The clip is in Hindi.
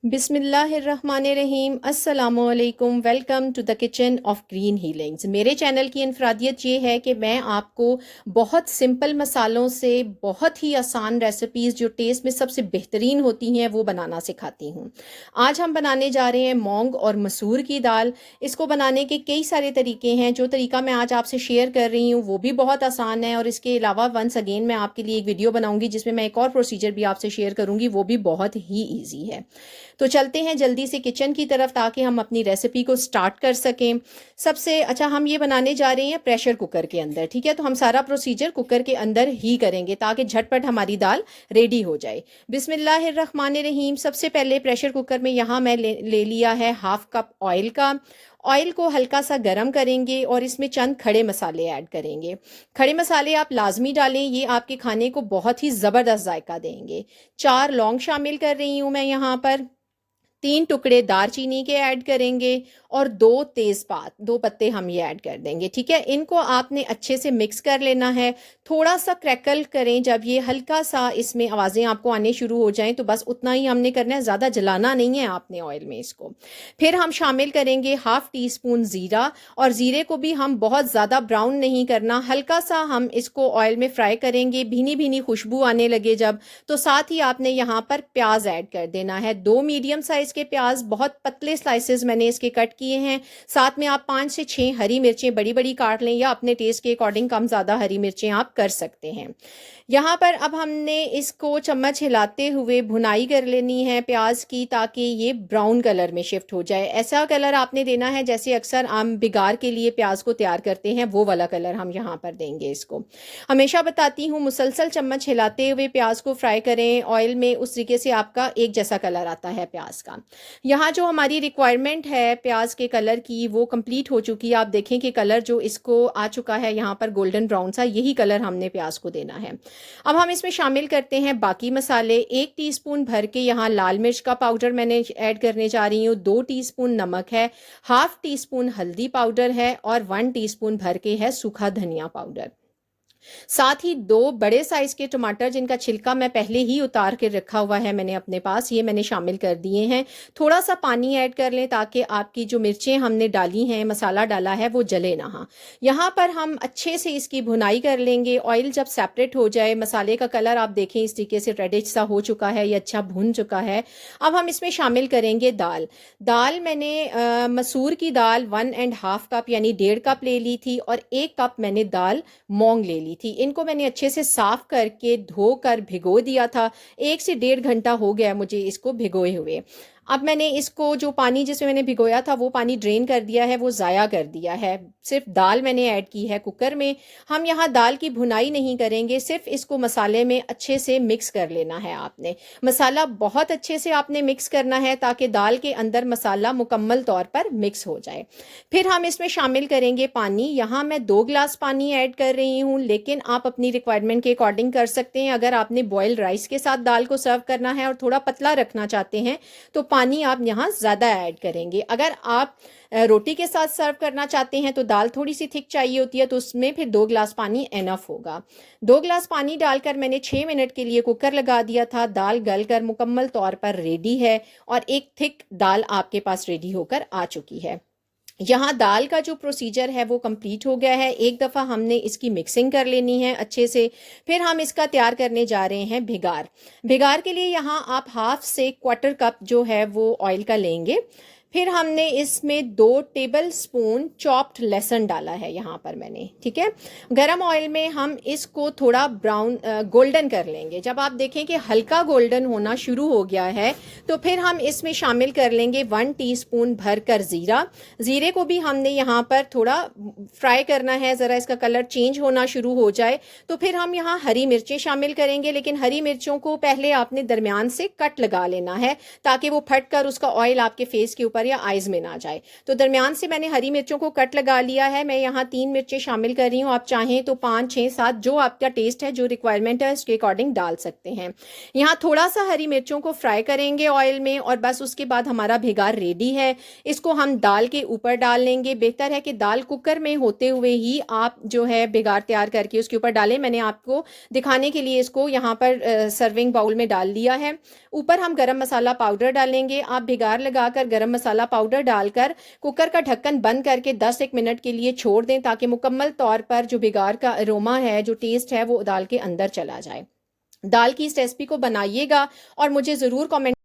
बिस्मिल्लाहिर्रहमानिर्रहीम अस्सलामुअलैकुम। Welcome to the kitchen of Green Healings. मेरे चैनल की इनफरादियत ये है कि मैं आपको बहुत सिंपल मसालों से बहुत ही आसान रेसिपीज़ जो टेस्ट में सबसे बेहतरीन होती हैं वो बनाना सिखाती हूँ। आज हम बनाने जा रहे हैं मूंग और मसूर की दाल। इसको बनाने के कई सारे तरीके हैं। जो तरीका मैं आज आपसे शेयर कर रही हूँ वो भी बहुत आसान है, और इसके अलावा वंस अगेन मैं आपके लिए एक वीडियो बनाऊँगी जिसमें मैं एक और प्रोसीजर भी आपसे शेयर करूँगी, वो भी बहुत ही ईजी है। तो चलते हैं जल्दी से किचन की तरफ ताकि हम अपनी रेसिपी को स्टार्ट कर सकें। सबसे अच्छा, हम ये बनाने जा रहे हैं प्रेशर कुकर के अंदर, ठीक है। तो हम सारा प्रोसीजर कुकर के अंदर ही करेंगे ताकि झटपट हमारी दाल रेडी हो जाए। बिस्मिल्लाहिर्रहमानिर्रहीम। सबसे पहले प्रेशर कुकर में यहाँ मैं ले लिया है हाफ कप ऑयल का। ऑयल को हल्का सा गरम करेंगे और इसमें चंद खड़े मसाले ऐड करेंगे। खड़े मसाले आप लाजमी डालें, ये आपके खाने को बहुत ही ज़बरदस्त जायका देंगे। 4 लौंग शामिल कर रही हूँ मैं यहाँ पर। 3 टुकड़े दारचीनी के ऐड करेंगे और 2 तेज़पात, 2 पत्ते हम ये ऐड कर देंगे, ठीक है। इनको आपने अच्छे से मिक्स कर लेना है। थोड़ा सा क्रैकल करें, जब ये हल्का सा इसमें आवाज़ें आपको आने शुरू हो जाएं तो बस उतना ही हमने करना है, ज़्यादा जलाना नहीं है आपने ऑयल में इसको। फिर हम शामिल करेंगे हाफ टी स्पून ज़ीरा, और ज़ीरे को भी हम बहुत ज़्यादा ब्राउन नहीं करना, हल्का सा हम इसको ऑयल में फ्राई करेंगे। भीनी भीनी खुशबू आने लगे जब, तो साथ ही आपने यहाँ पर प्याज ऐड कर देना है। 2 मीडियम साइज़ के प्याज, बहुत पतले स्लाइसेस मैंने इसके कट किए हैं। साथ में आप 5 से 6 हरी मिर्चें बड़ी बड़ी काट लें, या अपने टेस्ट के अकॉर्डिंग कम ज़्यादा हरी मिर्चें आप कर सकते हैं। यहाँ पर अब हमने इसको चम्मच हिलाते हुए भुनाई कर लेनी है प्याज की, ताकि ये ब्राउन कलर में शिफ्ट हो जाए। ऐसा कलर आपने देना है जैसे अक्सर हम बिगार के लिए प्याज को तैयार करते हैं, वो वाला कलर हम यहाँ पर देंगे इसको। हमेशा बताती हूँ मुसलसल चम्मच हिलाते हुए प्याज को फ्राई करें ऑयल में, उस तरीके से आपका एक जैसा कलर आता है प्याज का। यहाँ जो हमारी रिक्वायरमेंट है प्याज के कलर की वो कंप्लीट हो चुकी है। आप देखें कि कलर जो इसको आ चुका है यहाँ पर गोल्डन ब्राउन सा, यही कलर हमने प्याज को देना है। अब हम इसमें शामिल करते हैं बाकी मसाले। 1 टीस्पून भर के यहाँ लाल मिर्च का पाउडर मैंने ऐड करने जा रही हूँ। 2 टीस्पून नमक है, हाफ टी स्पून हल्दी पाउडर है, और 1 टीस्पून भर के है सूखा धनिया पाउडर। साथ ही 2 बड़े साइज के टमाटर जिनका छिलका मैं पहले ही उतार के रखा हुआ है मैंने अपने पास, ये मैंने शामिल कर दिए हैं। थोड़ा सा पानी ऐड कर लें ताकि आपकी जो मिर्चें हमने डाली हैं, मसाला डाला है, वो जले ना। हाँ, यहाँ पर हम अच्छे से इसकी भुनाई कर लेंगे। ऑयल जब सेपरेट हो जाए, मसाले का कलर आप देखें इस तरीके से रेडिश सा हो चुका है, ये अच्छा भुन चुका है। अब हम इसमें शामिल करेंगे दाल। दाल मैंने मसूर की दाल 1.5 कप यानी 1.5 कप ले ली थी, और 1 कप मैंने दाल मूंग ले ली थी। इनको मैंने अच्छे से साफ करके धोकर भिगो दिया था। 1 से 1.5 घंटा हो गया मुझे इसको भिगोए हुए। अब मैंने इसको जो पानी जिसमें मैंने भिगोया था वो पानी ड्रेन कर दिया है, वो ज़ाया कर दिया है। सिर्फ दाल मैंने ऐड की है कुकर में। हम यहाँ दाल की भुनाई नहीं करेंगे, सिर्फ इसको मसाले में अच्छे से मिक्स कर लेना है आपने। मसाला बहुत अच्छे से आपने मिक्स करना है ताकि दाल के अंदर मसाला मुकम्मल तौर पर मिक्स हो जाए। फिर हम इसमें शामिल करेंगे पानी। यहाँ मैं 2 गिलास पानी ऐड कर रही हूँ, लेकिन आप अपनी रिक्वायरमेंट के अकॉर्डिंग कर सकते हैं। अगर आपने बॉइल्ड राइस के साथ दाल को सर्व करना है और थोड़ा पतला रखना चाहते हैं तो पानी आप यहाँ ज़्यादा ऐड करेंगे। अगर आप रोटी के साथ सर्व करना चाहते हैं तो दाल थोड़ी सी थिक चाहिए होती है, तो उसमें फिर 2 गिलास पानी एनफ होगा। 2 गिलास पानी डालकर मैंने 6 मिनट के लिए कुकर लगा दिया था। दाल गलकर मुकम्मल तौर पर रेडी है, और एक थिक दाल आपके पास रेडी होकर आ चुकी है। यहाँ दाल का जो प्रोसीजर है वो कंप्लीट हो गया है। एक दफ़ा हमने इसकी मिक्सिंग कर लेनी है अच्छे से। फिर हम इसका तैयार करने जा रहे हैं भिगार। भिगार के लिए यहाँ आप हाफ से 1/4 कप जो है वो ऑयल का लेंगे। फिर हमने इसमें 2 टेबल स्पून चॉप्ड लहसुन डाला है यहाँ पर मैंने, ठीक है। गरम ऑयल में हम इसको थोड़ा ब्राउन गोल्डन कर लेंगे। जब आप देखें कि हल्का गोल्डन होना शुरू हो गया है तो फिर हम इसमें शामिल कर लेंगे 1 टीस्पून भरकर ज़ीरा। ज़ीरे को भी हमने यहाँ पर थोड़ा फ्राई करना है, ज़रा इसका कलर चेंज होना शुरू हो जाए तो फिर हम यहाँ हरी मिर्चें शामिल करेंगे। लेकिन हरी मिर्चों को पहले आपने दरमियान से कट लगा लेना है ताकि वो फट कर उसका ऑयल आपके फेस के ऊपर ऊपर या आइज़ में ना जाए। तो दरमियान से मैंने हरी मिर्चों को कट लगा लिया है। मैं यहाँ 3 मिर्चें शामिल कर रही हूँ, आप चाहें तो 5, 6, 7 जो आपका टेस्ट है, जो रिक्वायरमेंट है उसके अकॉर्डिंग डाल सकते हैं। यहाँ थोड़ा सा हरी मिर्चों को फ्राई करेंगे ऑयल में और बस उसके बाद हमारा भिगार रेडी है। इसको हम दाल के ऊपर डाल लेंगे। बेहतर है कि दाल कुकर में होते हुए ही आप जो है भिगार तैयार करके उसके ऊपर डालें। मैंने आपको दिखाने के लिए इसको यहाँ पर सर्विंग बाउल में डाल दिया है। ऊपर हम गरम मसाला पाउडर डालेंगे। आप भिगार लगाकर गरम मसाला पाउडर डालकर कुकर का ढक्कन बंद करके 10-1 मिनट के लिए छोड़ दें ताकि मुकम्मल तौर पर जो भिगार का अरोमा है, जो टेस्ट है, वो दाल के अंदर चला जाए। दाल की इस रेसिपी को बनाइएगा और मुझे ज़रूर कमेंट